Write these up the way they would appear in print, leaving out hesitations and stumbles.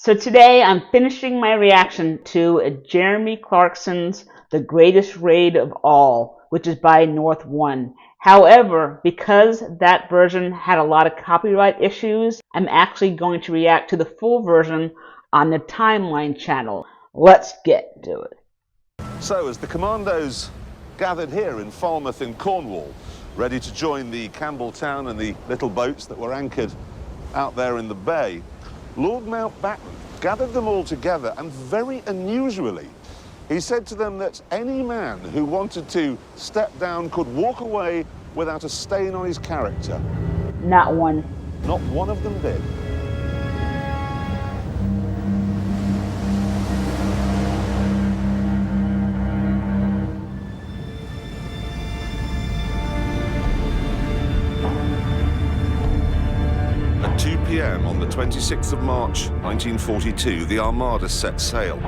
So today I'm finishing my reaction to Jeremy Clarkson's The Greatest Raid of All, which is by North One. However, because that version had a lot of copyright issues, I'm actually going to react to the full version on the Timeline channel. Let's get to it. So as the Commandos gathered here in Falmouth in Cornwall, ready to join the Campbelltown and the little boats that were anchored out there in the bay, Lord Mountbatten gathered them all together, and very unusually, he said to them that any man who wanted to step down could walk away without a stain on his character. Not one. Not one of them did. At 2 p.m. on the 26th of March 1942, the Armada set sail,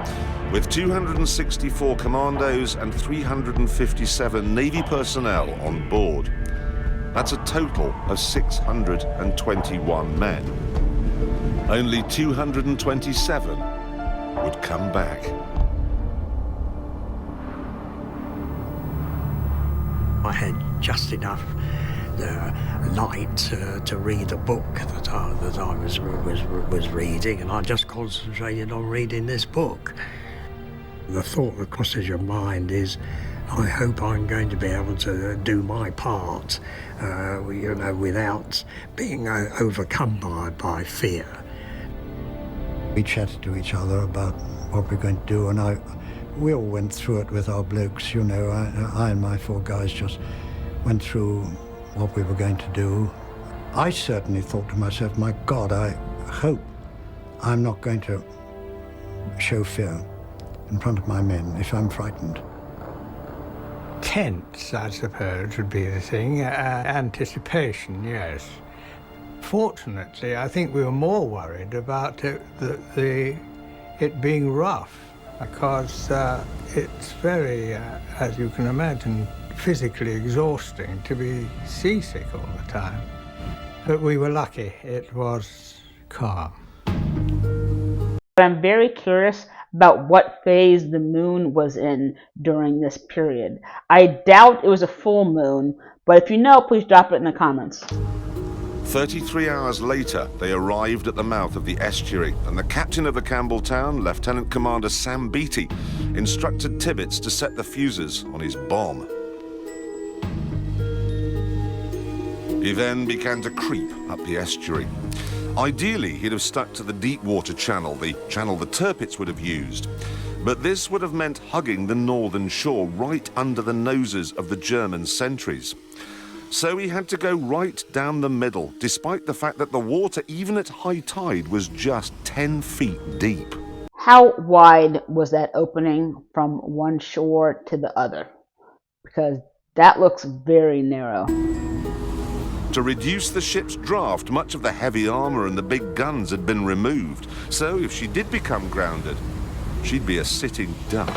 with 264 commandos and 357 Navy personnel on board. That's a total of 621 men. Only 227 would come back. I had just enough light to read a book that I was reading, and I just concentrated on reading this book. The thought that crosses your mind is, I hope I'm going to be able to do my part, without being overcome by fear. We chatted to each other about what we're going to do, and we all went through it with our blokes, you know. I and my four guys just went through what we were going to do. I certainly thought to myself, my God, I hope I'm not going to show fear in front of my men if I'm frightened. Tense, I suppose, would be the thing. Anticipation, yes. Fortunately, I think we were more worried about it being rough, because it's very, as you can imagine, physically exhausting to be seasick all the time. But we were lucky, it was calm. I'm very curious about what phase the moon was in during this period. I doubt it was a full moon, but if you know, please drop it in the comments. 33 hours later, they arrived at the mouth of the estuary, and the captain of the Campbelltown, Lieutenant Commander Sam Beattie, instructed Tibbets to set the fuses on his bomb. He then began to creep up the estuary. Ideally, he'd have stuck to the deep water channel, the channel the Tirpitz would have used. But this would have meant hugging the northern shore right under the noses of the German sentries. So he had to go right down the middle, despite the fact that the water, even at high tide, was just 10 feet deep. How wide was that opening from one shore to the other? Because that looks very narrow. To reduce the ship's draft, much of the heavy armor and the big guns had been removed. So if she did become grounded, she'd be a sitting duck.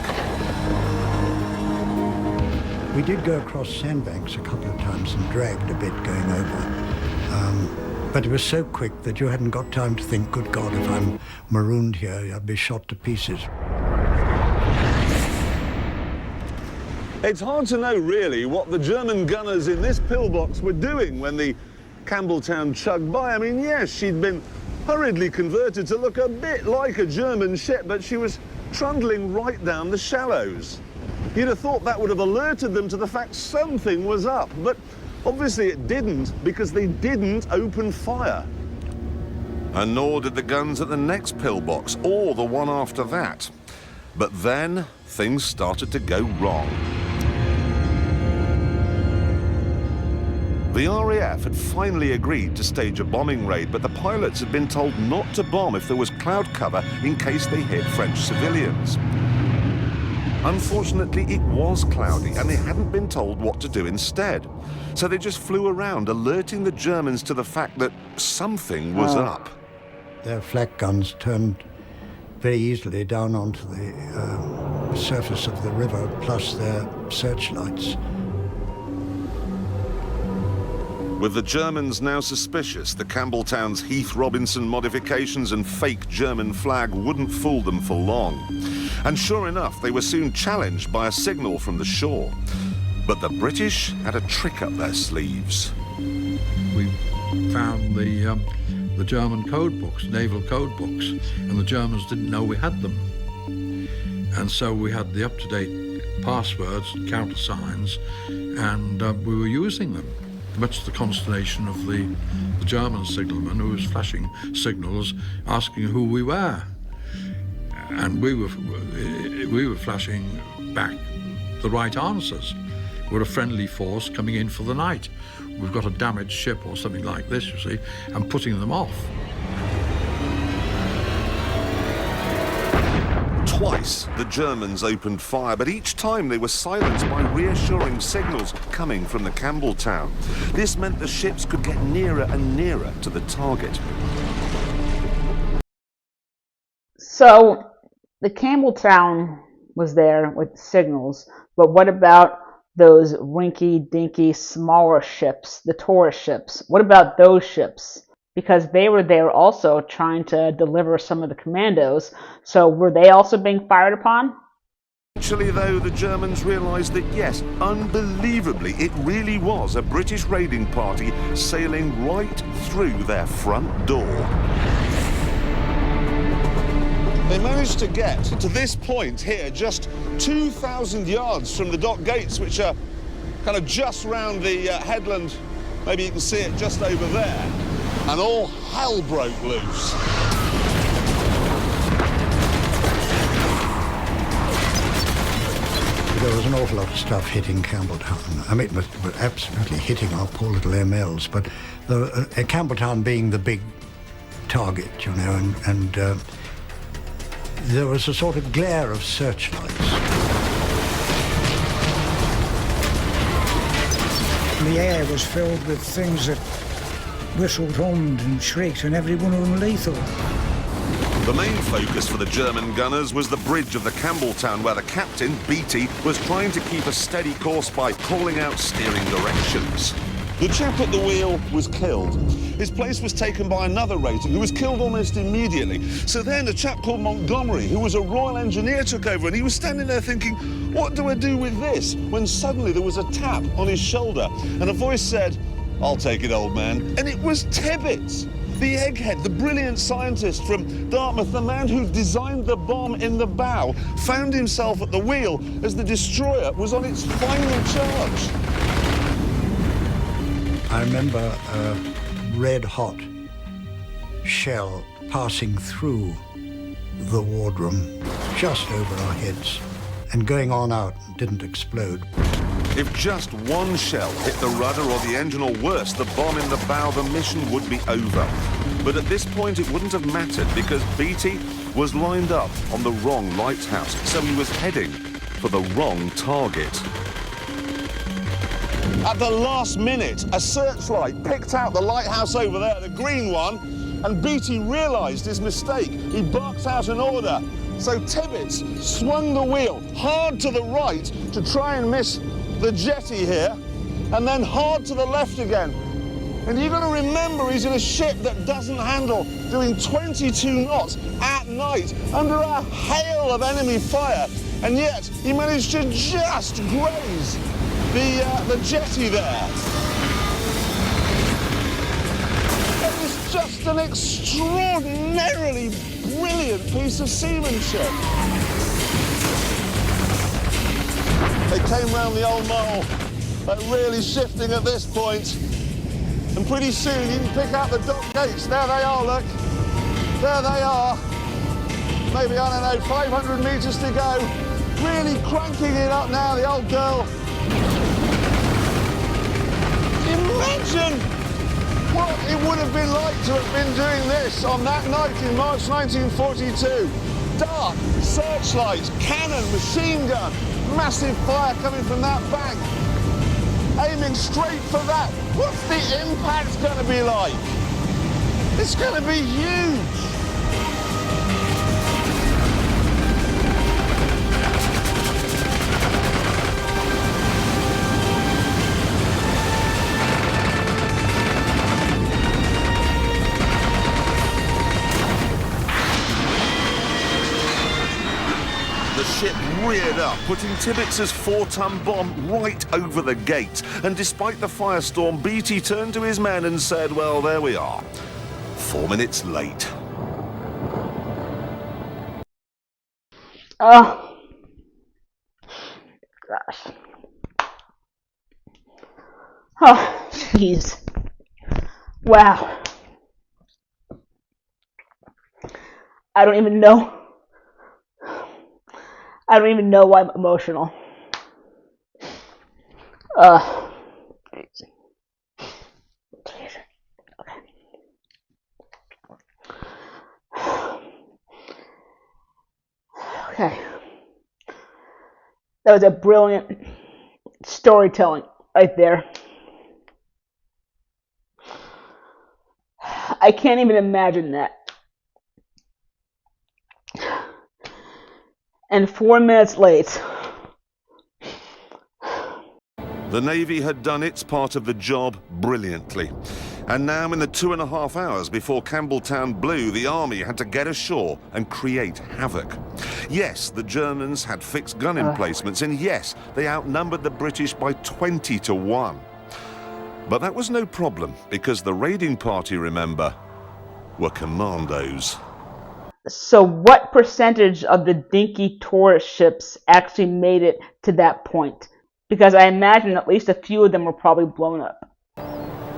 We did go across sandbanks a couple of times and dragged a bit going over. But it was so quick that you hadn't got time to think, good God, if I'm marooned here, I'd be shot to pieces. It's hard to know, really, what the German gunners in this pillbox were doing when the Campbelltown chugged by. I mean, yes, she'd been hurriedly converted to look a bit like a German ship, but she was trundling right down the shallows. You'd have thought that would have alerted them to the fact something was up, but obviously it didn't, because they didn't open fire. And nor did the guns at the next pillbox, or the one after that. But then things started to go wrong. The RAF had finally agreed to stage a bombing raid, but the pilots had been told not to bomb if there was cloud cover in case they hit French civilians. Unfortunately, it was cloudy, and they hadn't been told what to do instead. So they just flew around, alerting the Germans to the fact that something was up. Their flak guns turned very easily down onto the surface of the river, plus their searchlights. With the Germans now suspicious, the Campbelltown's Heath Robinson modifications and fake German flag wouldn't fool them for long. And sure enough, they were soon challenged by a signal from the shore. But the British had a trick up their sleeves. We found the German code books, naval code books, and the Germans didn't know we had them. And so we had the up-to-date passwords and countersigns, and we were using them, much to the consternation of the German signalman who was flashing signals asking who we were. And we were flashing back the right answers. We're a friendly force coming in for the night. We've got a damaged ship or something like this, you see, and putting them off. Twice the Germans opened fire, but each time they were silenced by reassuring signals coming from the Campbelltown. This meant the ships could get nearer and nearer to the target. So the Campbelltown was there with signals, but what about those rinky-dinky smaller ships, the tourist ships? What about those ships? Because they were there also trying to deliver some of the commandos, so were they also being fired upon? Actually, though, the Germans realised that, yes, unbelievably, it really was a British raiding party sailing right through their front door. They managed to get to this point here, just 2,000 yards from the dock gates, which are kind of just round the headland. Maybe you can see it just over there. And all hell broke loose. There was an awful lot of stuff hitting Campbelltown. I mean, it was absolutely hitting our poor little MLs, but Campbelltown being the big target, you know, and there was a sort of glare of searchlights. The air was filled with things that whistled, hummed and shrieked, and every one of them lethal. The main focus for the German gunners was the bridge of the Campbelltown, where the captain, Beatty, was trying to keep a steady course by calling out steering directions. The chap at the wheel was killed. His place was taken by another rating who was killed almost immediately. So then a chap called Montgomery, who was a Royal Engineer, took over, and he was standing there thinking, what do I do with this? When suddenly there was a tap on his shoulder and a voice said, I'll take it, old man. And it was Tirpitz, the egghead, the brilliant scientist from Dartmouth, the man who designed the bomb in the bow, found himself at the wheel as the destroyer was on its final charge. I remember a red-hot shell passing through the wardroom just over our heads and going on out, didn't explode. If just one shell hit the rudder or the engine, or worse, the bomb in the bow, the mission would be over. But at this point it wouldn't have mattered, because Beatty was lined up on the wrong lighthouse, so he was heading for the wrong target. At the last minute, a searchlight picked out the lighthouse over there, the green one, and Beatty realised his mistake. He barked out an order. So Tirpitz swung the wheel hard to the right to try and miss the jetty here, and then hard to the left again. And you've got to remember, he's in a ship that doesn't handle, doing 22 knots at night under a hail of enemy fire, and yet he managed to just graze the jetty there. It was just an extraordinarily brilliant piece of seamanship. They came round the old mole, really shifting at this point. And pretty soon you can pick out the dock gates. There they are, look. There they are. Maybe, I don't know, 500 metres to go. Really cranking it up now, the old girl. Imagine what it would have been like to have been doing this on that night in March 1942. Dark, searchlights, cannon, machine gun, massive fire coming from that bank. Aiming straight for that. What's the impact going to be like? It's going to be huge. ship reared up, putting Tirpitz's 4-ton bomb right over the gate. And despite the firestorm, Beatty turned to his men and said, well, there we are. 4 minutes late. Oh, gosh. Oh, jeez. Wow. I don't even know why I'm emotional. Okay. That was a brilliant storytelling right there. I can't even imagine that. And 4 minutes late. The Navy had done its part of the job brilliantly. And now, in the 2.5 hours before Campbelltown blew, the Army had to get ashore and create havoc. Yes, the Germans had fixed gun emplacements, and yes, they outnumbered the British by 20 to 1. But that was no problem, because the raiding party, remember, were Commandos. So what percentage of the dinky tourist ships actually made it to that point? Because I imagine at least a few of them were probably blown up.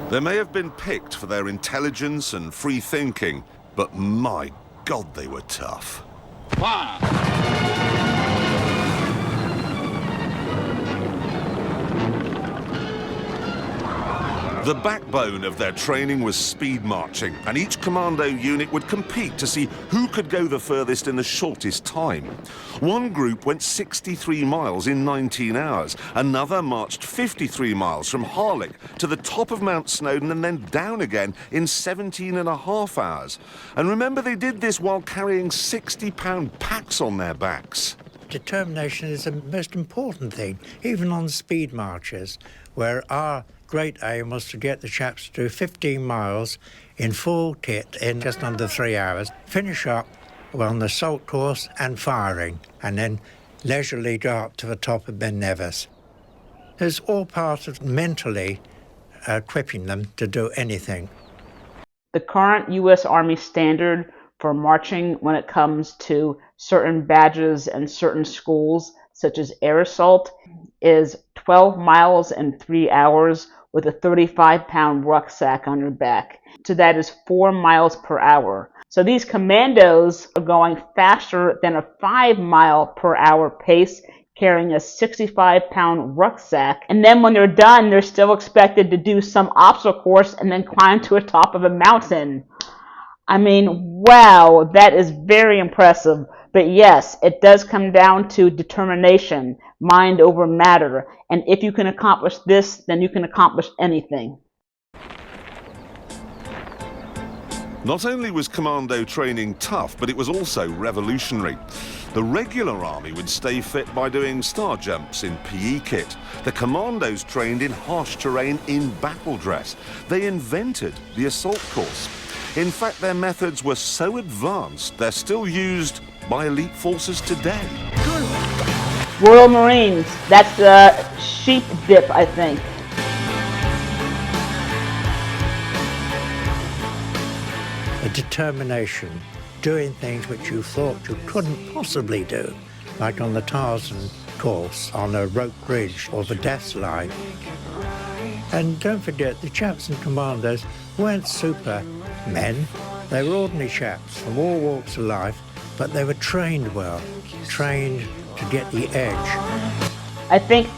They may have been picked for their intelligence and free thinking, but my God, they were tough. Fire! The backbone of their training was speed marching, and each commando unit would compete to see who could go the furthest in the shortest time. One group went 63 miles in 19 hours. Another marched 53 miles from Harlech to the top of Mount Snowdon and then down again in 17.5 hours. And remember, they did this while carrying 60-pound packs on their backs. Determination is the most important thing, even on speed marches, where our great aim was to get the chaps to do 15 miles in full kit in just under 3 hours, finish up on the assault course and firing, and then leisurely go up to the top of Ben Nevis. It's all part of mentally equipping them to do anything. The current U.S. Army standard for marching when it comes to certain badges and certain schools, such as air assault, is 12 miles in 3 hours with a 35-pound rucksack on your back. So that is 4 miles per hour. So these commandos are going faster than a 5-mile-per-hour pace, carrying a 65-pound rucksack. And then when they're done, they're still expected to do some obstacle course and then climb to the top of a mountain. I mean, wow, that is very impressive. But yes, it does come down to determination, mind over matter. And if you can accomplish this, then you can accomplish anything. Not only was commando training tough, but it was also revolutionary. The regular army would stay fit by doing star jumps in PE kit. The commandos trained in harsh terrain in battle dress. They invented the assault course. In fact, their methods were so advanced, they're still used by elite forces today. Royal Marines, that's the sheep dip, I think. A determination, doing things which you thought you couldn't possibly do, like on the Tarzan course, on a rope bridge or the death line. And don't forget, the chaps and commandos weren't super men. They were ordinary chaps from all walks of life, but they were trained well, trained to get the edge. I think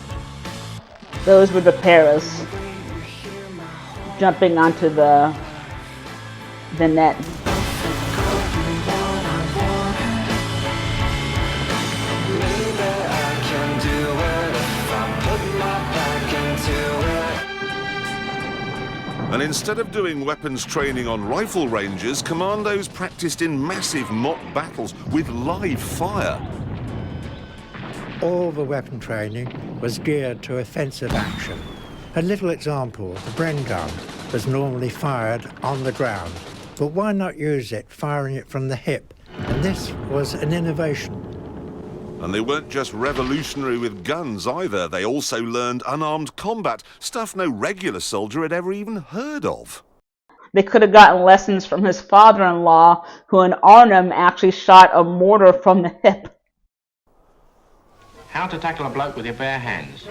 those were the paras jumping onto the net. And instead of doing weapons training on rifle ranges, commandos practiced in massive mock battles with live fire. All the weapon training was geared to offensive action. A little example, the Bren gun was normally fired on the ground, but why not use it, firing it from the hip? And this was an innovation. And they weren't just revolutionary with guns either. They also learned unarmed combat, stuff no regular soldier had ever even heard of. They could have gotten lessons from his father-in-law, who in Arnhem actually shot a mortar from the hip. How to tackle a bloke with your bare hands.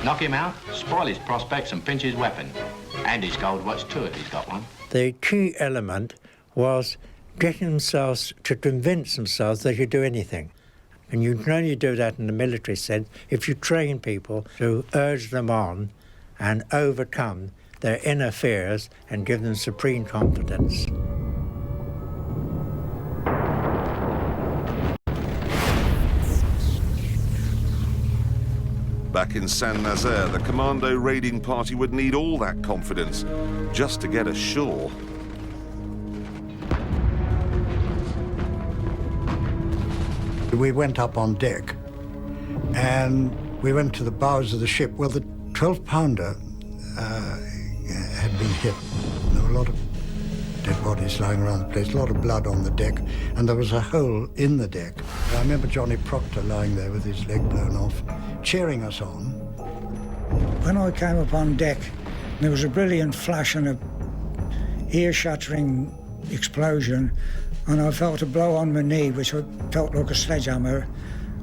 Knock him out, spoil his prospects and pinch his weapon. And his gold watch too if he's got one. The key element was getting themselves to convince themselves they could do anything. And you can only do that in the military sense if you train people to urge them on and overcome their inner fears and give them supreme confidence. Back in Saint-Nazaire, the commando raiding party would need all that confidence just to get ashore. We went up on deck and we went to the bows of the ship. Well, the 12-pounder had been hit. There were a lot of dead bodies lying around the place, a lot of blood on the deck, and there was a hole in the deck. I remember Johnny Proctor lying there with his leg blown off, cheering us on. When I came up on deck, there was a brilliant flash and a ear-shattering explosion, and I felt a blow on my knee, which I felt like a sledgehammer,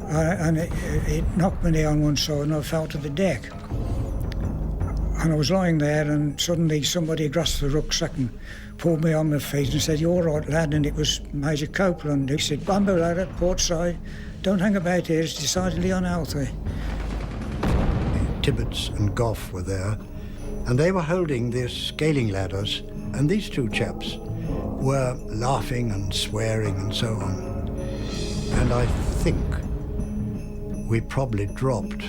and it knocked my knee on one side, and I fell to the deck. And I was lying there, and suddenly somebody grasped the rucksack and pulled me on my feet and said, "You're all right, lad," and it was Major Copeland. He said, "Bambo, lad, at port side, don't hang about here, it's decidedly unhealthy." Tibbets and Goff were there, and they were holding their scaling ladders, and these two chaps were laughing and swearing and so on. And I think we probably dropped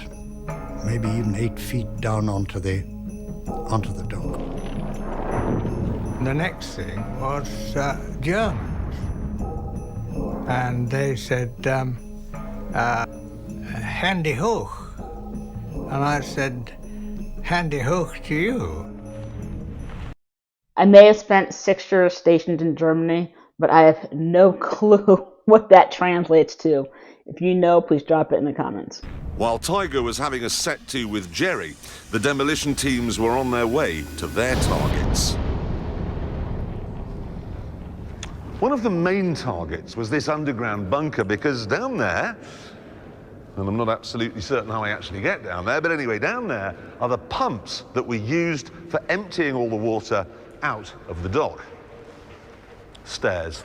maybe even 8 feet down onto the dock. The next thing was Germans, and they said, "Handy hoch," and I said, "Handy hoch to you." I may have spent 6 years stationed in Germany, but I have no clue what that translates to. If you know, please drop it in the comments. While Tiger was having a set-to with Jerry, the demolition teams were on their way to their targets. One of the main targets was this underground bunker, because down there, and I'm not absolutely certain how I actually get down there, but anyway, down there are the pumps that were used for emptying all the water out of the dock. Stairs.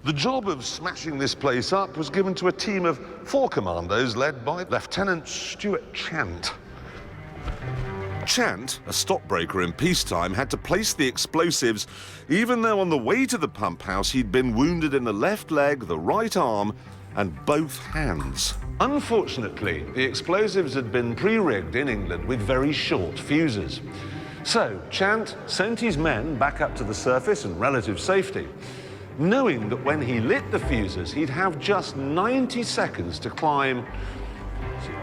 The job of smashing this place up was given to a team of 4 commandos led by Lieutenant Stuart Chant. Chant, a stockbroker in peacetime, had to place the explosives even though on the way to the pump house he'd been wounded in the left leg, the right arm and both hands. Unfortunately, the explosives had been pre-rigged in England with very short fuses. So Chant sent his men back up to the surface in relative safety, knowing that when he lit the fuses, he'd have just 90 seconds to climb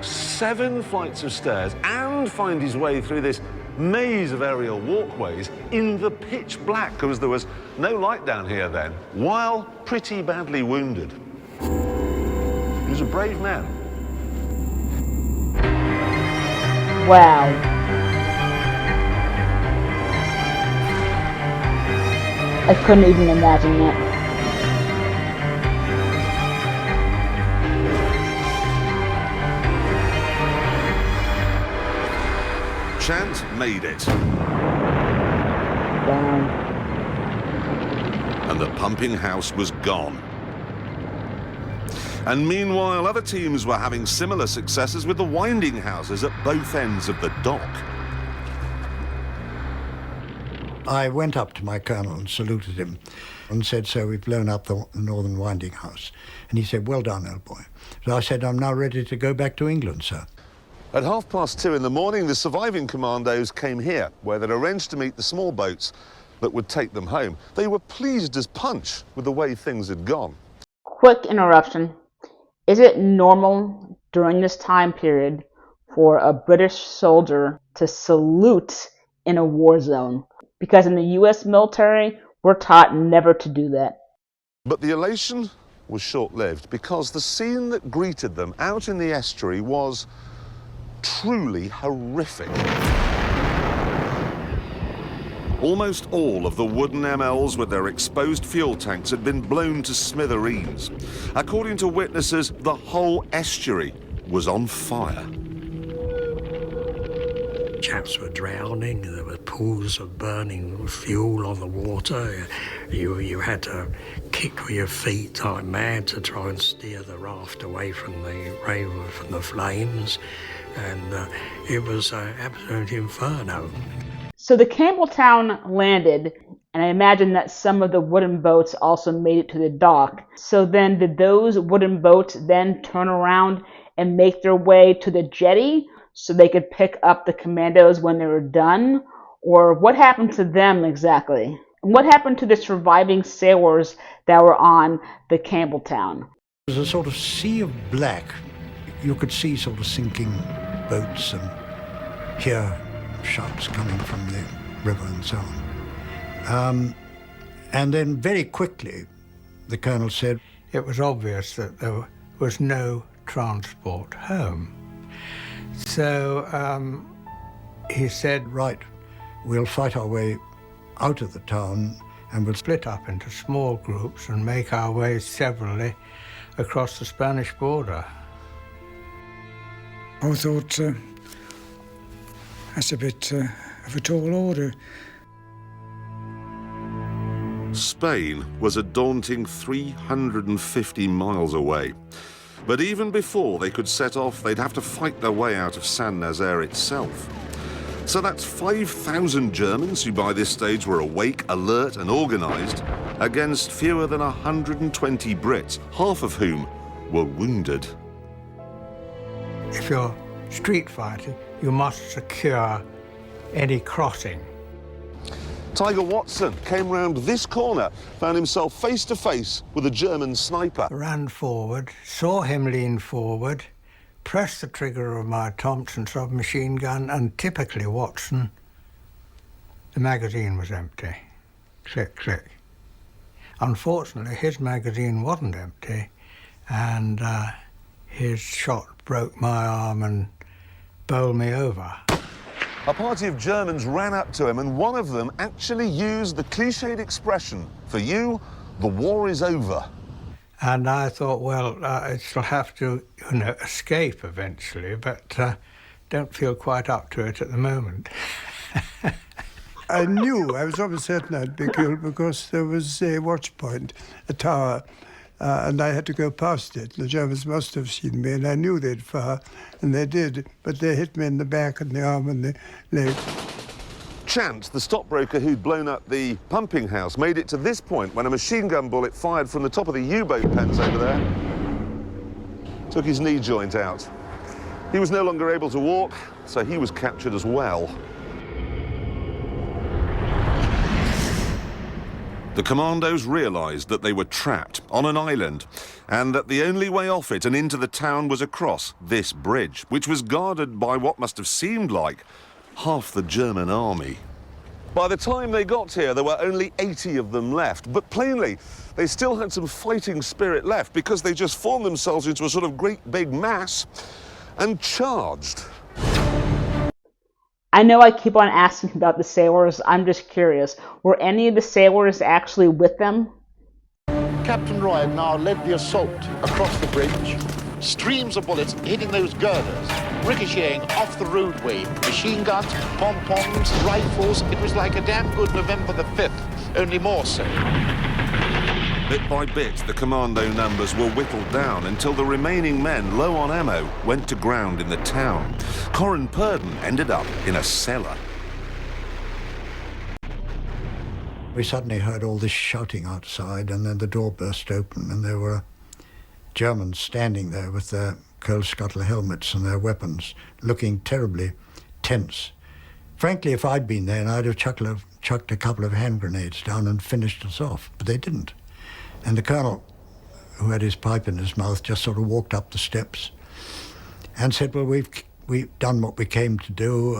7 flights of stairs and find his way through this maze of aerial walkways in the pitch black, because there was no light down here then, while pretty badly wounded. He was a brave man. Wow. I couldn't even imagine that. Chant made it. Wow. And the pumping house was gone. And meanwhile, other teams were having similar successes with the winding houses at both ends of the dock. I went up to my colonel and saluted him and said, "So we've blown up the northern winding house." And he said, "Well done, old boy." So I said, "I'm now ready to go back to England, sir." At 2:30 in the morning, the surviving commandos came here, where they'd arranged to meet the small boats that would take them home. They were pleased as punch with the way things had gone. Quick interruption. Is it normal during this time period for a British soldier to salute in a war zone? Because in the U.S. military, we're taught never to do that. But the elation was short-lived because the scene that greeted them out in the estuary was truly horrific. Almost all of the wooden MLs with their exposed fuel tanks had been blown to smithereens. According to witnesses, the whole estuary was on fire. Chaps were drowning, there were pools of burning fuel on the water. You had to kick with your feet like mad to try and steer the raft away from the flames, and it was an absolute inferno. So the Campbelltown landed, and I imagine that some of the wooden boats also made it to the dock. So then did those wooden boats then turn around and make their way to the jetty so they could pick up the Commandos when they were done? Or what happened to them exactly? And what happened to the surviving sailors that were on the Campbelltown? There was a sort of sea of black. You could see sort of sinking boats and hear shots coming from the river and so on. And then very quickly, the colonel said, it was obvious that there was no transport home. So he said, right, we'll fight our way out of the town and we'll split up into small groups and make our way severally across the Spanish border. I thought, that's a bit of a tall order. Spain was a daunting 350 miles away. But even before they could set off, they'd have to fight their way out of Saint Nazaire itself. So that's 5,000 Germans who by this stage were awake, alert and organised, against fewer than 120 Brits, half of whom were wounded. If you're street fighting, you must secure any crossing. Tiger Watson came round this corner, found himself face to face with a German sniper. Ran forward, saw him lean forward, pressed the trigger of my Thompson submachine gun, and typically Watson, the magazine was empty. Click, click. Unfortunately, his magazine wasn't empty, and his shot broke my arm and bowled me over. A party of Germans ran up to him, and one of them actually used the cliched expression, "For you, the war is over." And I thought, well, it'll have to, escape eventually, but don't feel quite up to it at the moment. I knew, I was almost certain I'd be killed because there was a watch point, a tower, and I had to go past it. The Germans must have seen me, and I knew they'd fire, and they did, but they hit me in the back and the arm and the leg. Chant, the stockbroker who'd blown up the pumping house, made it to this point when a machine gun bullet fired from the top of the U-boat pens over there took his knee joint out. He was no longer able to walk, so he was captured as well. The Commandos realised that they were trapped on an island and that the only way off it and into the town was across this bridge, which was guarded by what must have seemed like half the German army. By the time they got here, there were only 80 of them left, but plainly, they still had some fighting spirit left because they just formed themselves into a sort of great big mass and charged. I know I keep on asking about the sailors. I'm just curious. Were any of the sailors actually with them? Captain Roy now led the assault across the bridge. Streams of bullets hitting those girders, ricocheting off the roadway. Machine guns, pom-poms, rifles. It was like a damn good November the 5th, only more so. Bit by bit, the commando numbers were whittled down until the remaining men, low on ammo, went to ground in the town. Corin Purdon ended up in a cellar. We suddenly heard all this shouting outside, and then the door burst open, and there were Germans standing there with their coal scuttle helmets and their weapons, looking terribly tense. Frankly, if I'd been there, I'd have chucked a couple of hand grenades down and finished us off, but they didn't. And the colonel, who had his pipe in his mouth, just sort of walked up the steps and said, well, we've done what we came to do,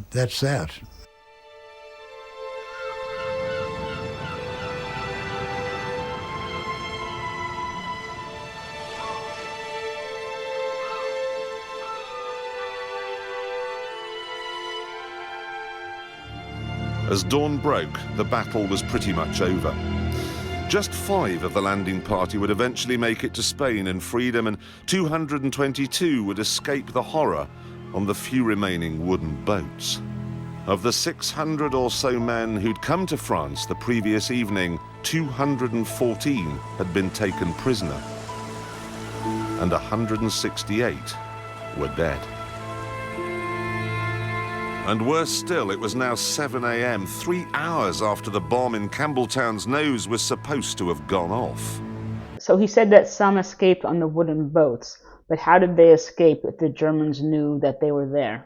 that's that. As dawn broke, the battle was pretty much over. Just 5 of the landing party would eventually make it to Spain and freedom, and 222 would escape the horror on the few remaining wooden boats. Of the 600 or so men who'd come to France the previous evening, 214 had been taken prisoner, and 168 were dead. And worse still, it was now 7 a.m., 3 hours after the bomb in Campbelltown's nose was supposed to have gone off. So he said that some escaped on the wooden boats, but how did they escape if the Germans knew that they were there?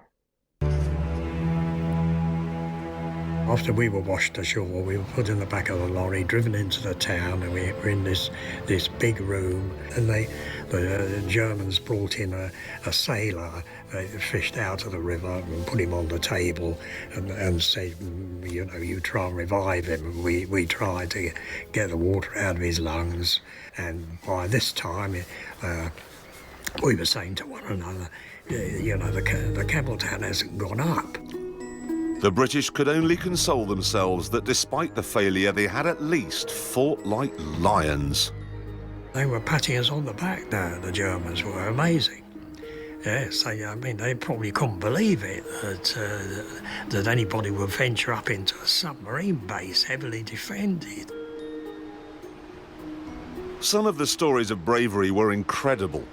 After we were washed ashore, we were put in the back of the lorry, driven into the town, and we were in this big room. And the Germans brought in a sailor. They fished out of the river and put him on the table and said, you know, you try and revive him. And we tried to get the water out of his lungs. And by this time, we were saying to one another, you know, the Campbelltown hasn't gone up. The British could only console themselves that despite the failure, they had at least fought like lions. They were patting us on the back now, the Germans were amazing. Yes, I mean, they probably couldn't believe it, that anybody would venture up into a submarine base heavily defended. Some of the stories of bravery were incredible.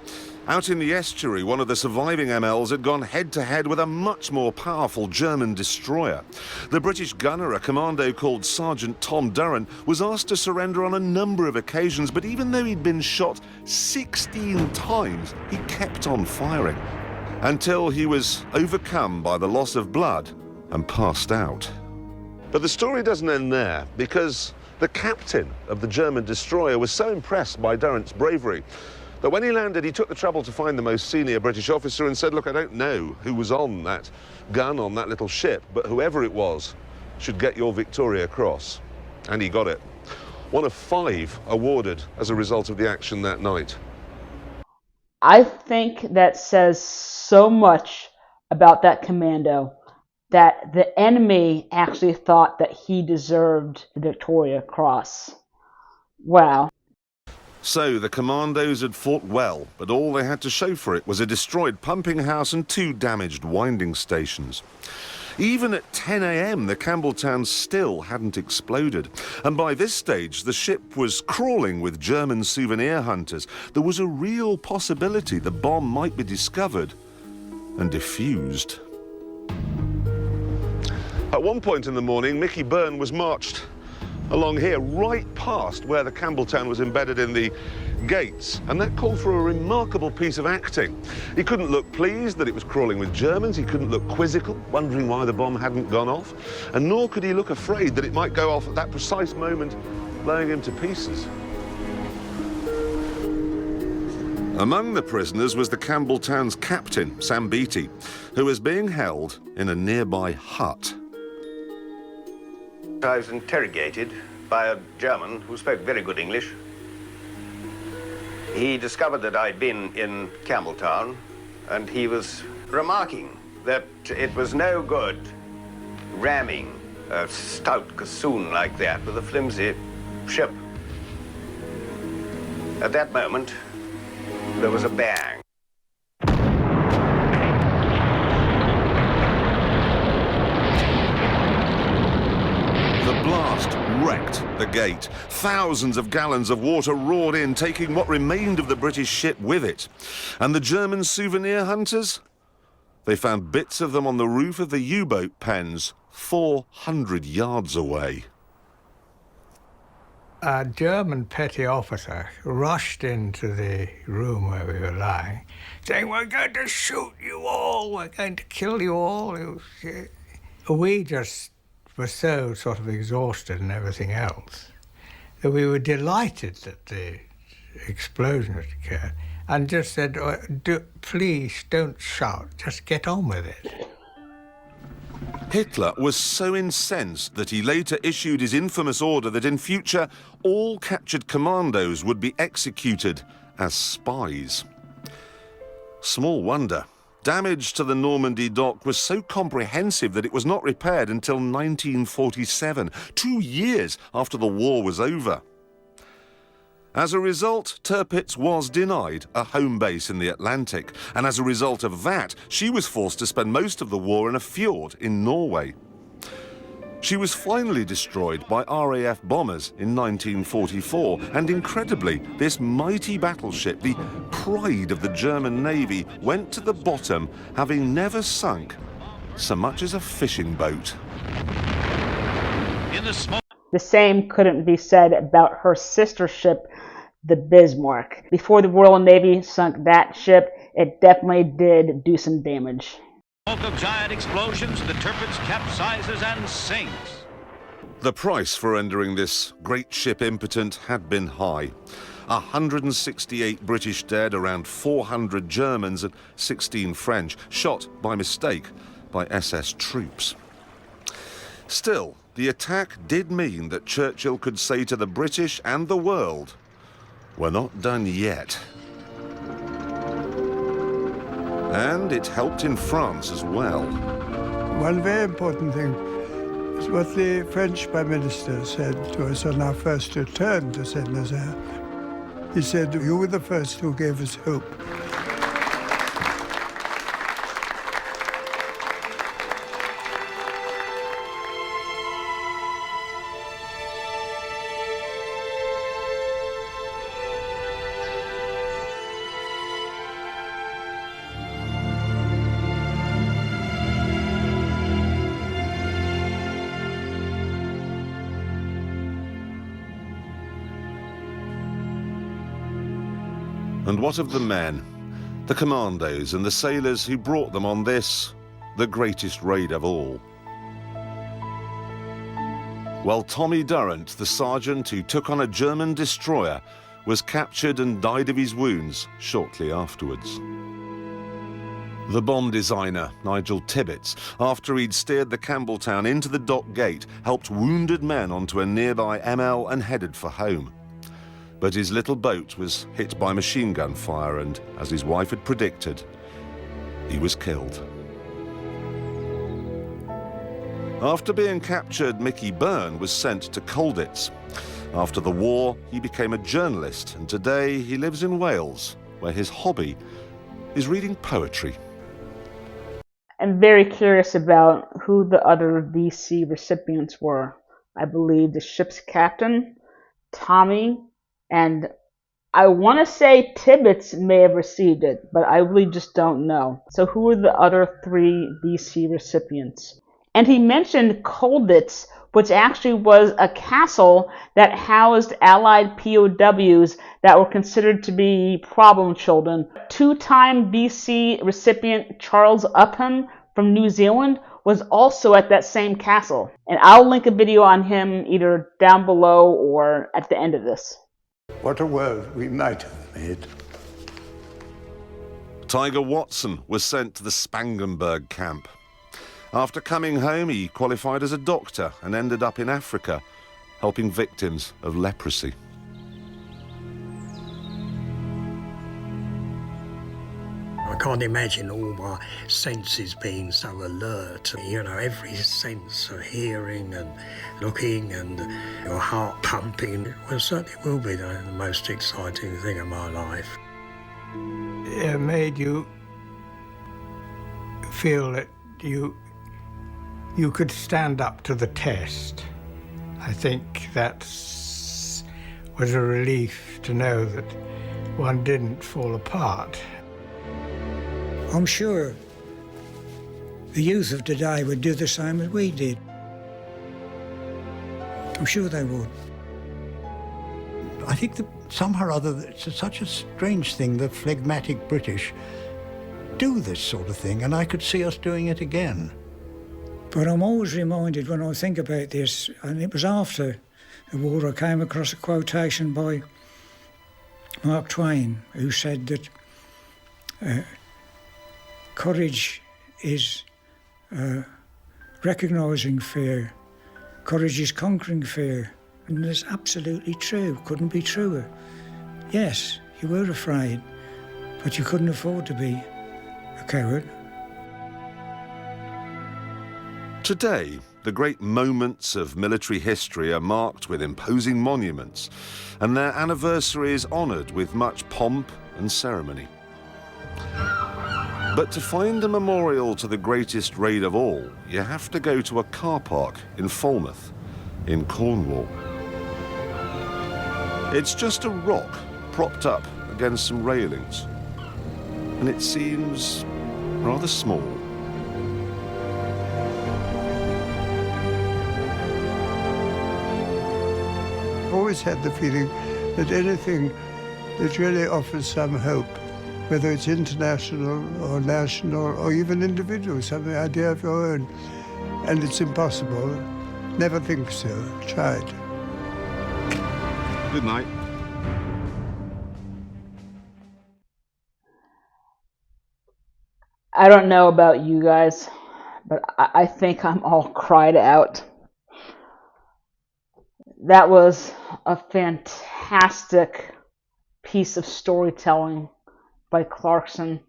Out in the estuary, one of the surviving MLs had gone head-to-head with a much more powerful German destroyer. The British gunner, a commando called Sergeant Tom Durran, was asked to surrender on a number of occasions, but even though he'd been shot 16 times, he kept on firing until he was overcome by the loss of blood and passed out. But the story doesn't end there, because the captain of the German destroyer was so impressed by Durrant's bravery that when he landed, he took the trouble to find the most senior British officer and said, look, I don't know who was on that gun on that little ship, but whoever it was should get your Victoria Cross. And he got it. One of 5 awarded as a result of the action that night. I think that says so much about that commando that the enemy actually thought that he deserved the Victoria Cross. Wow. So the Commandos had fought well, but all they had to show for it was a destroyed pumping house and 2 damaged winding stations. Even at 10 a.m, the Campbelltown still hadn't exploded. And by this stage, the ship was crawling with German souvenir hunters. There was a real possibility the bomb might be discovered and defused. At one point in the morning, Mickey Byrne was marched along here, right past where the Campbelltown was embedded in the gates, and that called for a remarkable piece of acting. He couldn't look pleased that it was crawling with Germans, he couldn't look quizzical, wondering why the bomb hadn't gone off, and nor could he look afraid that it might go off at that precise moment, blowing him to pieces. Among the prisoners was the Campbelltown's captain, Sam Beattie, who was being held in a nearby hut. I was interrogated by a German who spoke very good English. He discovered that I'd been in Campbelltown, and he was remarking that it was no good ramming a stout gossoon like that with a flimsy ship. At that moment, there was a bang. The blast wrecked the gate. Thousands of gallons of water roared in, taking what remained of the British ship with it. And the German souvenir hunters? They found bits of them on the roof of the U-boat pens 400 yards away. A German petty officer rushed into the room where we were lying, saying, "We're going to shoot you all, we're going to kill you all." We just were so sort of exhausted and everything else that we were delighted that the explosion had occurred, and just said, please don't shout, just get on with it. Hitler was so incensed that he later issued his infamous order that in future all captured commandos would be executed as spies. Small wonder Damage to the Normandy dock was so comprehensive that it was not repaired until 1947, 2 years after the war was over. As a result, Tirpitz was denied a home base in the Atlantic, and as a result of that, she was forced to spend most of the war in a fjord in Norway. She was finally destroyed by RAF bombers in 1944, and incredibly, this mighty battleship, the pride of the German Navy, went to the bottom, having never sunk so much as a fishing boat. The same couldn't be said about her sister ship, the Bismarck. Before the Royal Navy sunk that ship, it definitely did do some damage. Smoke of giant explosions, the Tirpitz capsizes and sinks. The price for rendering this great ship impotent had been high. 168 British dead, around 400 Germans and 16 French, shot by mistake by SS troops. Still, the attack did mean that Churchill could say to the British and the world, "We're not done yet." And it helped in France as well. One very important thing is what the French Prime Minister said to us on our first return to St. Nazaire. He said, "You were the first who gave us hope." And what of the men, the commandos and the sailors who brought them on this, the greatest raid of all? Well, Tommy Durrant, the sergeant who took on a German destroyer, was captured and died of his wounds shortly afterwards. The bomb designer, Nigel Tibbets, after he'd steered the Campbelltown into the dock gate, helped wounded men onto a nearby ML and headed for home. But his little boat was hit by machine gun fire, and, as his wife had predicted, he was killed. After being captured, Mickey Byrne was sent to Colditz. After the war, he became a journalist, and today he lives in Wales, where his hobby is reading poetry. I'm very curious about who the other VC recipients were. I believe the ship's captain, Tommy, and I want to say Tibbets may have received it, but I really just don't know. So who were the other 3 VC recipients? And he mentioned Colditz, which actually was a castle that housed Allied POWs that were considered to be problem children. 2-time VC recipient Charles Upham from New Zealand was also at that same castle. And I'll link a video on him either down below or at the end of this. What a world we might have made. Tiger Watson was sent to the Spangenberg camp. After coming home, he qualified as a doctor and ended up in Africa, helping victims of leprosy. I can't imagine all my senses being so alert. You know, every sense of hearing and looking and your heart pumping. Well, certainly will be the most exciting thing of my life. It made you feel that you could stand up to the test. I think that was a relief to know that one didn't fall apart. I'm sure the youth of today would do the same as we did. I'm sure they would. I think that somehow or other it's such a strange thing that phlegmatic British do this sort of thing, and I could see us doing it again. But I'm always reminded when I think about this, and it was after the war, I came across a quotation by Mark Twain, who said that courage is recognising fear. Courage is conquering fear. And that's absolutely true. Couldn't be truer. Yes, you were afraid, but you couldn't afford to be. carrot. Today, the great moments of military history are marked with imposing monuments, and their anniversary is honoured with much pomp and ceremony. But to find a memorial to the greatest raid of all, you have to go to a car park in Falmouth, in Cornwall. It's just a rock propped up against some railings, and it seems rather small. I've always had the feeling that anything that really offers some hope, whether it's international or national or even individual, some idea of your own, and it's impossible, never think so, try it. Good night. I don't know about you guys, but I think I'm all cried out. That was a fantastic piece of storytelling by Clarkson,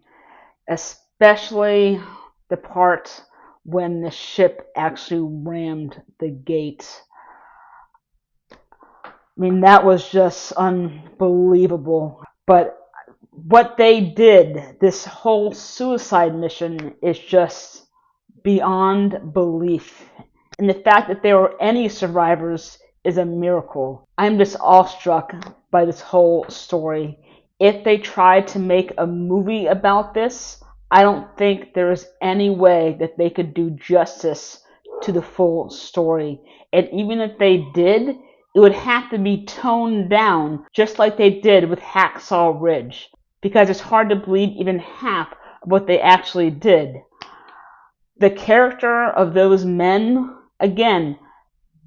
especially the part when the ship actually rammed the gate. I mean, that was just unbelievable. But what they did, this whole suicide mission, is just beyond belief. And the fact that there were any survivors is a miracle. I'm just awestruck by this whole story. If they tried to make a movie about this, I don't think there is any way that they could do justice to the full story. And even if they did, it would have to be toned down, just like they did with Hacksaw Ridge, because it's hard to believe even half of what they actually did. The character of those men, again,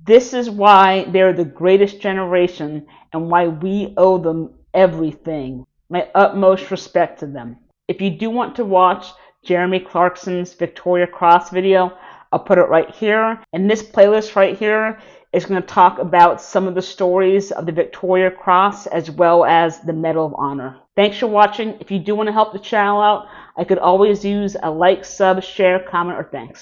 this is why they're the greatest generation and why we owe them everything. My utmost respect to them. If you do want to watch Jeremy Clarkson's Victoria Cross video, I'll put it right here. And this playlist right here is going to talk about some of the stories of the Victoria Cross as well as the Medal of Honor. Thanks for watching. If you do want to help the channel out, I could always use a like, sub, share, comment, or thanks.